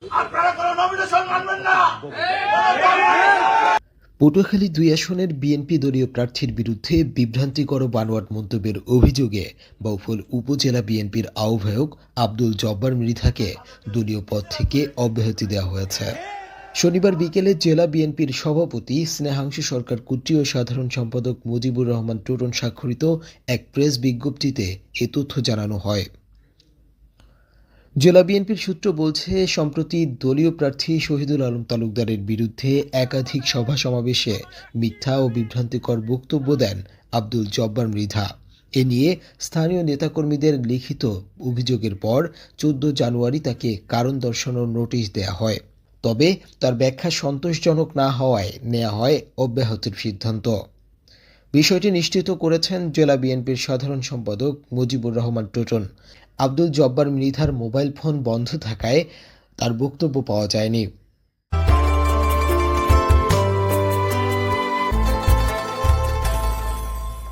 আপনারা কোনো নমিনেশন মানবেন না। পটুয়াখালী ২ আসনের বিএনপি দলীয় প্রার্থীর বিরুদ্ধে বিভ্রান্তিকর ও বানোয়াট মন্তব্যের অভিযোগে বাউফল উপজেলা বিএনপির আহ্বায়ক আব্দুল জব্বার মৃধাকে দলীয় পদ থেকে অব্যাহতি দেওয়া হয়েছে। শনিবার বিকেলে জেলা বিএনপির সভাপতি স্নেহাংশু সরকার কুট্টি ও সাধারণ সম্পাদক মুজিবুর রহমান টোটন স্বাক্ষরিত এক প্রেস বিজ্ঞপ্তিতে এ তথ্য জানানো হয়। জেলা বিএনপির সূত্র বলছে, সম্প্রতি দলীয় প্রার্থী শহীদুল আলম তালুকদারের বিরুদ্ধে একাধিক সভা সমাবেশে মিথ্যা ও বিভ্রান্তিকর বক্তব্য দেন আব্দুল জব্বার মৃধা। এ নিয়ে স্থানীয় নেতাকর্মীদের লিখিত অভিযোগের পর ১৪ জানুয়ারি তাকে কারণ দর্শানোর নোটিশ দেয়া হয়। তবে তার ব্যাখ্যা সন্তোষজনক না হওয়ায় নেওয়া হয় অব্যাহতির সিদ্ধান্ত। বিষয়টি নিশ্চিত করেছেন জেলা বিএনপির সাধারণ সম্পাদক মুজিবুর রহমান টোটন। আব্দুল জব্বার মৃধার মোবাইল ফোন বন্ধ থাকায় তার বক্তব্য পাওয়া যায়নি।